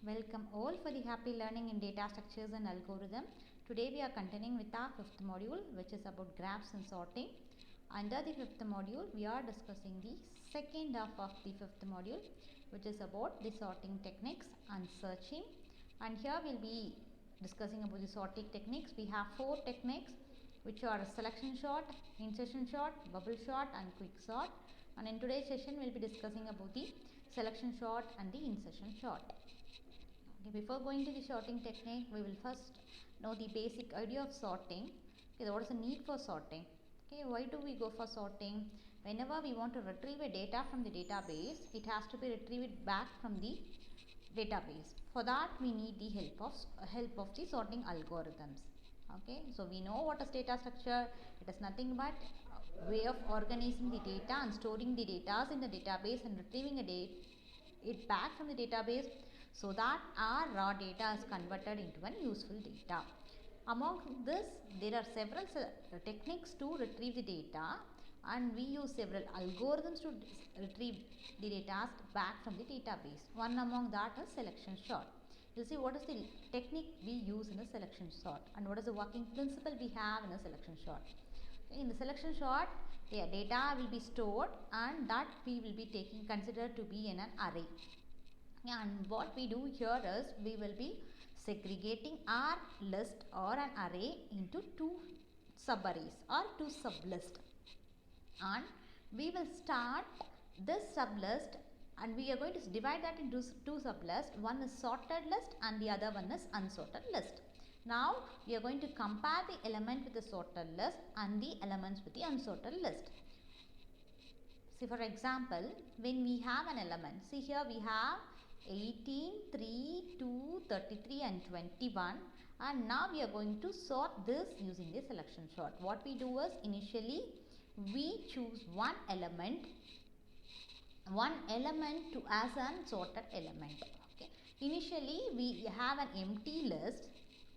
Welcome all for the happy learning in data structures and algorithm. Today we are continuing with our fifth module, which is about graphs and sorting. Under the fifth module, we are discussing the second half of the fifth module, which is about the sorting techniques and searching. And here we'll be discussing about the sorting techniques. We have four techniques, which are selection sort, insertion sort, bubble sort, and quick sort. And in today's session, we'll be discussing about the selection sort and the insertion sort. Okay, before going to the sorting technique, we will first know the basic idea of sorting. Okay, what is the need for sorting? Okay, why do we go for sorting? Whenever we want to retrieve a data from the database, it has to be retrieved back from the database. For that, we need the help of the sorting algorithms. Okay, so we know what is data structure. It is nothing but a way of organizing the data and storing the data in the database and retrieving it back from the database so that our raw data is converted into an useful data. Among this, there are several techniques to retrieve the data, and we use several algorithms to retrieve the data back from the database. One among that is selection sort. You'll see what is the technique we use in a selection sort and what is the working principle we have in a selection sort. In the selection sort, the data will be stored and that we will be considered to be in an array. And what we do here is we will be segregating our list or an array into two subarrays or two sublists, and we will start this sublist and we are going to divide that into two sublists. One is sorted list and the other one is unsorted list. Now we are going to compare the element with the sorted list and the elements with the unsorted list. See, for example, when we have an element, see here we have 18, 3, 2, 33 and 21, and now we are going to sort this using the selection sort. What we do is initially we choose one element to as an sorted element. Okay. Initially we have an empty list.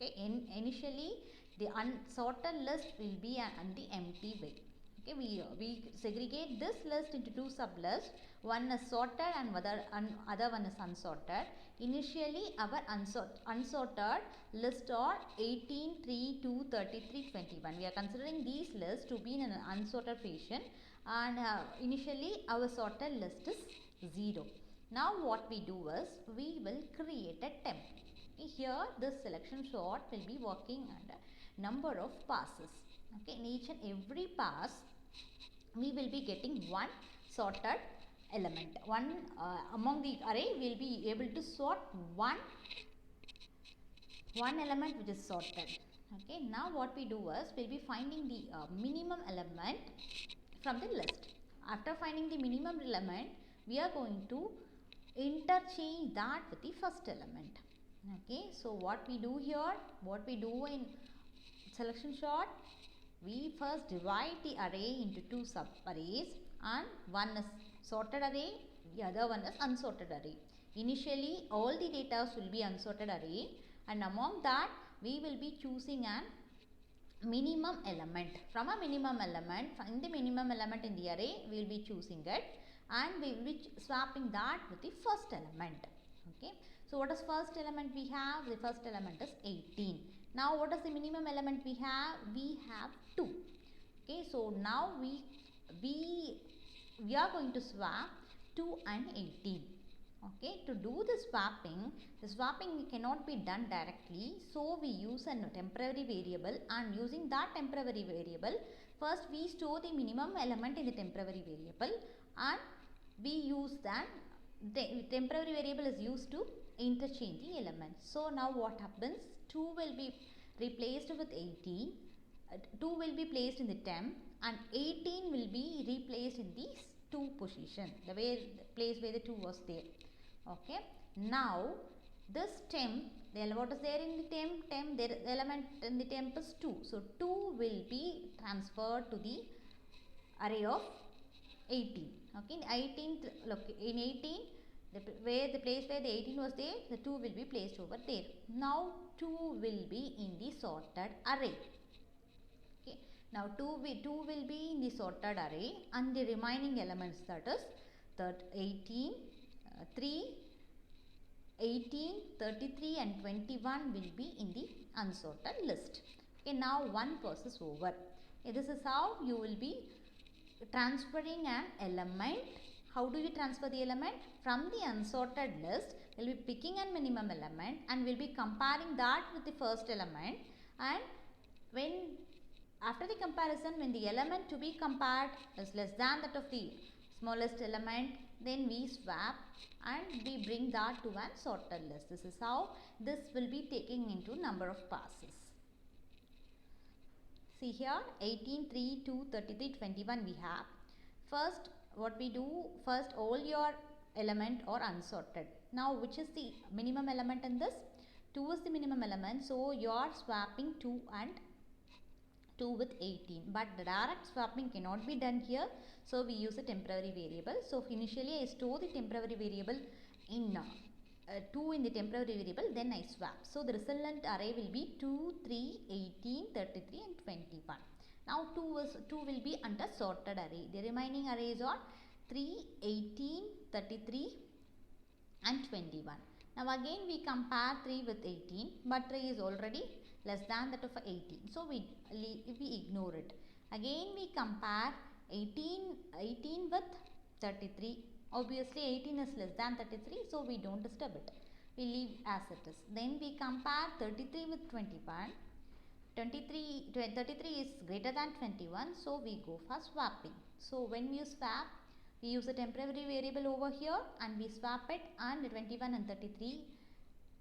Okay. Initially the unsorted list will be on the empty way. Okay, we segregate this list into two sublists. One is sorted and other one is unsorted. Initially, our unsorted list are 18, 3, 2, 33, 21. We are considering these lists to be in an unsorted fashion, and initially our sorted list is 0. Now what we do is we will create a temp. Here this selection sort will be working under number of passes. Okay, in each and every pass we will be getting one sorted element. One among the array we will be able to sort one element which is sorted. Okay, now what we do is we will be finding the minimum element from the list. After finding the minimum element, we are going to interchange that with the first element. Okay, so what we do here, what we do in selection sort, we first divide the array into two subarrays, and one is sorted array, the other one is unsorted array. Initially all the data will be unsorted array, and among that we will be choosing an minimum element. From a minimum element, find the minimum element in the array, we will be choosing it and we will be swapping that with the first element. Okay, so what is first element we have? The first element is 18. Now what is the minimum element we have? We have 2. Okay, so now we are going to swap 2 and 18. Okay, to do the swapping cannot be done directly, so we use a temporary variable, and using that temporary variable, first we store the minimum element in the temporary variable and we use that. The temporary variable is used to interchange the elements. So now what happens? 2 will be replaced with 18. 2 will be placed in the temp and 18 will be replaced in these 2 position, the place where the 2 was there. Okay. Now this temp, what is there in the temp? The element in the temp is 2. So 2 will be transferred to the array of 18. Okay, in 18, the place where the 18 was there, the 2 will be placed over there. Now 2 will be in the sorted array. Okay, now 2 will be in the sorted array, and the remaining elements, that is 18, 3, 18, 33 and 21 will be in the unsorted list. Okay, now one process over. This is how you will be transferring an element. How do you transfer the element? From the unsorted list, we'll be picking a minimum element and we'll be comparing that with the first element, and when after the comparison, when the element to be compared is less than that of the smallest element, then we swap and we bring that to an sorted list. This is how this will be taking into number of passes. See here, 18, 3, 2, 33, 21 we have. First, what we do, first all your element are unsorted. Now, which is the minimum element in this? 2 is the minimum element. So, you are swapping 2 and 2 with 18. But the direct swapping cannot be done here. So, we use a temporary variable. So, initially I store the temporary variable in 2 in the temporary variable, then I swap. So, the resultant array will be 2, 3, 18, 33 and 21. Now, 2 will be under sorted array. The remaining arrays are 3, 18, 33 and 21. Now, again we compare 3 with 18, but 3 is already less than that of 18. So, we ignore it. Again we compare 18 with 33. Obviously, 18 is less than 33, so we don't disturb it. We leave as it is. Then we compare 33 with 21. 33 is greater than 21, so we go for swapping. So, when we swap, we use a temporary variable over here and we swap it, and 21 and 33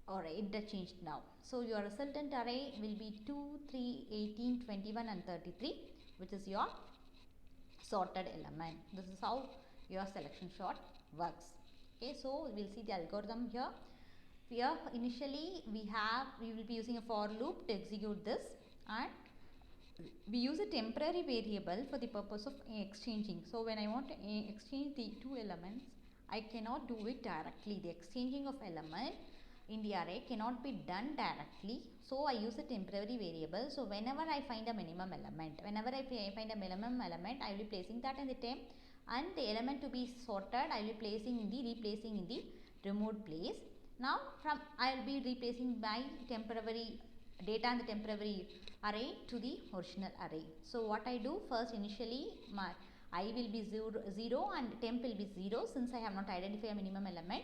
are interchanged now. So, your resultant array will be 2, 3, 18, 21 and 33, which is your sorted element. This is how your selection sort works. Okay, so we will see the algorithm here. Here initially we will be using a for loop to execute this, and we use a temporary variable for the purpose of exchanging. So, when I want to exchange the two elements, I cannot do it directly. The exchanging of element in the array cannot be done directly. So, I use a temporary variable. So, whenever I find a minimum element, I will be placing that in the temp, and the element to be sorted, I will be replacing in the removed place. Now, I will be replacing my temporary data in the temporary array to the original array. So, what I do first, initially my I will be 0 and temp will be 0, since I have not identified a minimum element.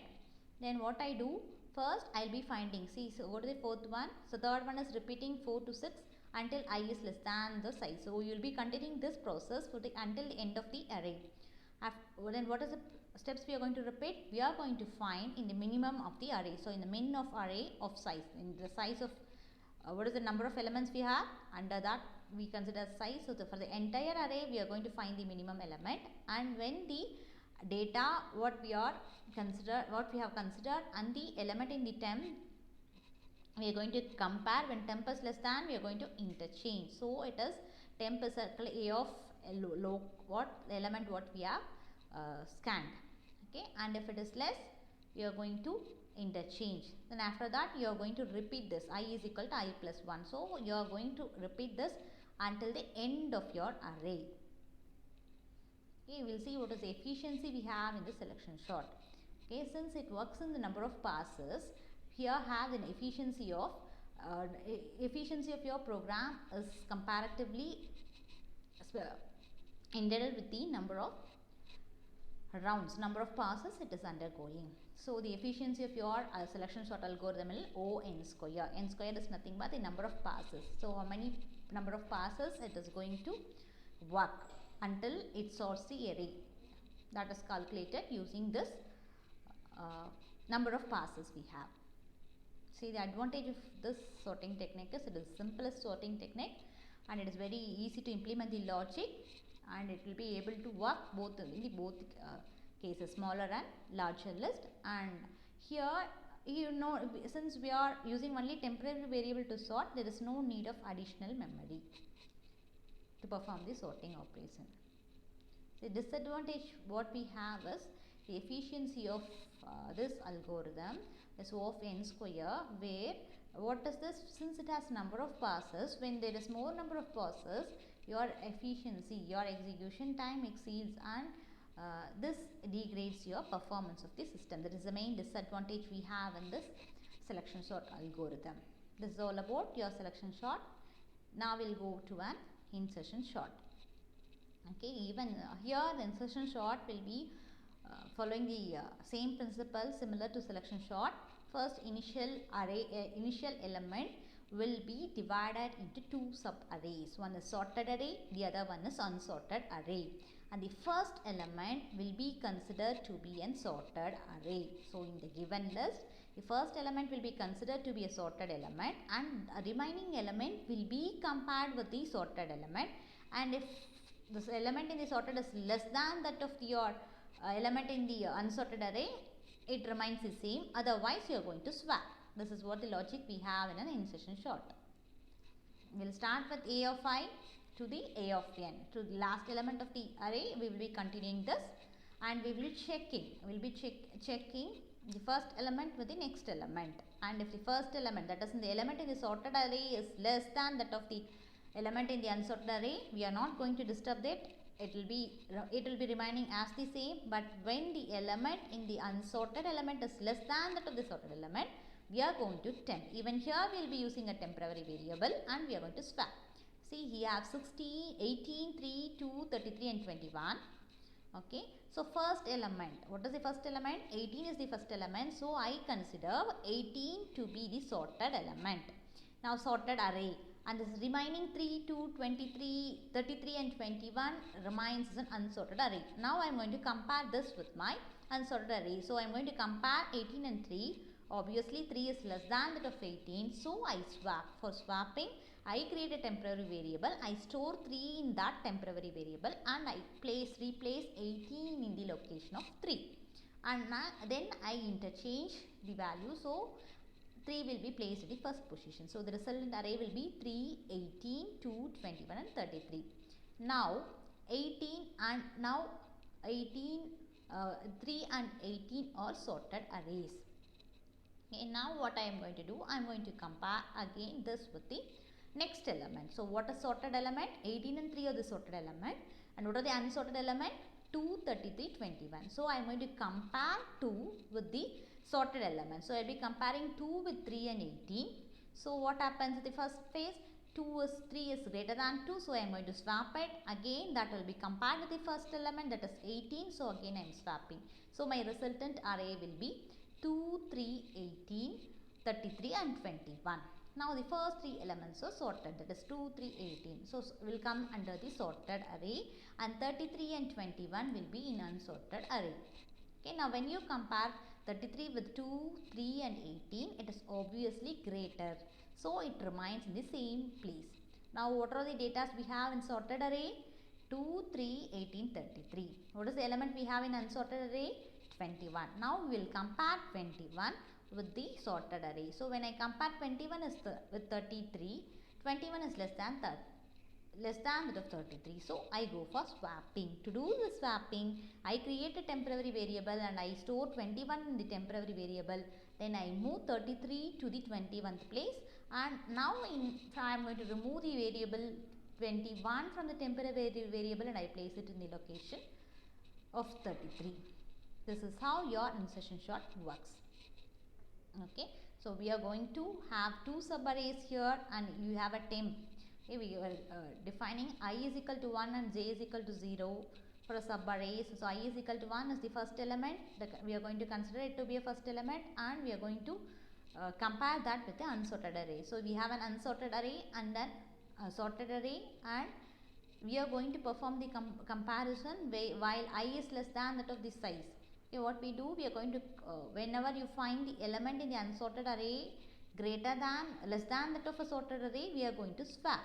Then what I do, first I will be finding, see, so go to the fourth one. So, third one is repeating 4 to 6 until I is less than the size. So, you will be continuing this process until the end of the array. Then what is the steps we are going to repeat? We are going to find in the minimum of the array. So, in the min of array of size, in the size of what is the number of elements we have, under that we consider size. So, for the entire array we are going to find the minimum element, and when the data what we have considered and the element in the temp, we are going to compare. When temp is less than, we are going to interchange. So, it is temp is a of element what we have scanned. Okay, and if it is less, we are going to interchange. Then after that, you are going to repeat this. I is equal to I plus 1. So, you are going to repeat this until the end of your array. Okay, we will see what is the efficiency we have in the selection sort. Okay, since it works in the number of passes, here have an efficiency of your program is comparatively indebted with the number of rounds, number of passes it is undergoing. So, the efficiency of your selection sort algorithm is O n square. N square is nothing but the number of passes. So, how many number of passes it is going to work until it sorts the array. That is calculated using this number of passes we have. See, the advantage of this sorting technique is it is the simplest sorting technique, and it is very easy to implement the logic, and it will be able to work both in the cases, smaller and larger list. And here, you know, since we are using only temporary variable to sort, there is no need of additional memory to perform the sorting operation. The disadvantage what we have is the efficiency of this algorithm is O of n square, where what is this, since it has number of passes, when there is more number of passes, your efficiency, your execution time exceeds, and this degrades your performance of the system. That is the main disadvantage we have in this selection sort algorithm. This is all about your selection sort. Now we'll go to an insertion sort. Okay, even here the insertion sort will be following the same principle similar to selection sort. First, initial element will be divided into two sub-arrays. One is sorted array, the other one is unsorted array. And the first element will be considered to be an sorted array. So, in the given list, the first element will be considered to be a sorted element, and a remaining element will be compared with the sorted element. And if this element in the sorted is less than that of your element in the unsorted array, it remains the same. Otherwise, you are going to swap. This is what the logic we have in an insertion sort. We will start with a of I to the a of n. To the last element of the array, we will be continuing this, and we will be checking. We will be checking the first element with the next element. And if the first element, that is in the element in the sorted array, is less than that of the element in the unsorted array, we are not going to disturb that. It will be remaining as the same. But when the element in the unsorted element is less than that of the sorted element, we are going to temp. Even here we will be using a temporary variable, and we are going to swap. See, here have 16, 18, 3, 2, 33 and 21. Okay. So, first element. What is the first element? 18 is the first element. So, I consider 18 to be the sorted element. Now, sorted array. And this remaining 3, 2, 23, 33 and 21 remains as an unsorted array. Now, I am going to compare this with my unsorted array. So, I am going to compare 18 and 3. Obviously, 3 is less than that of 18. So, I swap. For swapping, I create a temporary variable. I store 3 in that temporary variable, and I replace 18 in the location of 3. And then I interchange the value. So, 3 will be placed in the first position. So, the resultant array will be 3, 18, 2, 21 and 33. Now, 3 and 18 are sorted arrays. Okay, now what I am going to do? I am going to compare again this with the next element. So, what is sorted element? 18 and 3 are the sorted element. And what are the unsorted element? 2, 33, 21. So, I am going to compare 2 with the sorted element. So, I will be comparing 2 with 3 and 18. So, what happens in the first phase? 3 is greater than 2. So, I am going to swap it. Again, that will be compared with the first element, that is 18. So, again I am swapping. So, my resultant array will be 2, 3, 18, 33 and 21. Now, the first 3 elements are sorted, that is 2, 3, 18. So, will come under the sorted array, and 33 and 21 will be in unsorted array. Okay, now when you compare 33 with 2, 3 and 18, it is obviously greater. So, it remains in the same place. Now, what are the data we have in sorted array? 2, 3, 18, 33. What is the element we have in unsorted array? 21. Now, we will compare 21 with the sorted array. So, when I compare 21 with 33, 21 is less than that of 33. So, I go for swapping. To do the swapping, I create a temporary variable and I store 21 in the temporary variable. Then I move 33 to the 21th place, and now I am going to remove the variable 21 from the temporary variable and I place it in the location of 33. This is how your insertion sort works. Okay, so we are going to have two subarrays here, and you have a temp. Okay, we are defining I is equal to 1 and j is equal to 0 for a subarray. So, I is equal to 1 is the first element. We are going to consider it to be a first element, and we are going to compare that with the unsorted array. So, we have an unsorted array and then a sorted array, and we are going to perform the comparison while I is less than that of this size. Okay, what we do, we are going to whenever you find the element in the unsorted array less than that of a sorted array, we are going to swap.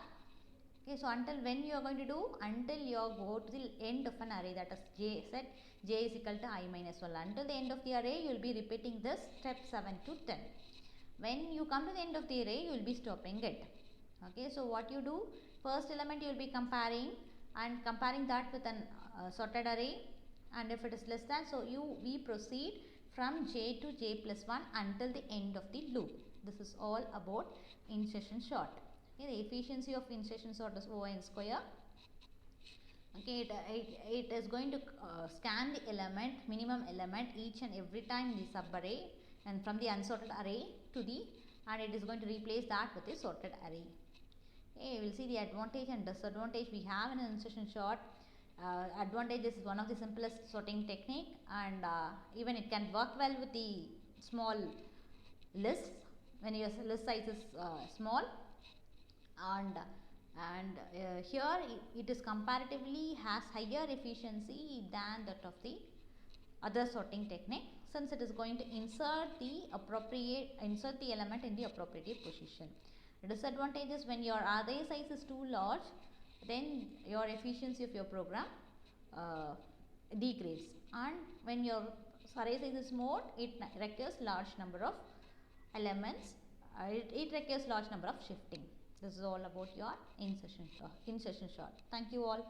Okay, so until when you are going to do? Until you go to the end of an array, that is j is equal to I minus 1. Until the end of the array, you will be repeating this step 7 to 10. When you come to the end of the array, you will be stopping it. Okay, so what you do? First element you will be comparing that with an sorted array, and if it is less than, so we proceed from j to j plus 1 until the end of the loop. This is all about insertion sort. Okay, the efficiency of insertion sort is O(n) square. Okay, it is going to scan the element, minimum element each and every time in the subarray, and from the unsorted array to the, and it is going to replace that with a sorted array. Okay, we will see the advantage and disadvantage we have in an insertion sort. Advantage is one of the simplest sorting technique, and even it can work well with the small lists when your list size is small, and here it is comparatively has higher efficiency than that of the other sorting technique, since it is going to insert the element in the appropriate position. The disadvantage is when your array size is too large, then your efficiency of your program degrades, and when your array size is small, it requires large number of elements, it requires large number of shifting. This is all about your insertion sort. Thank you all.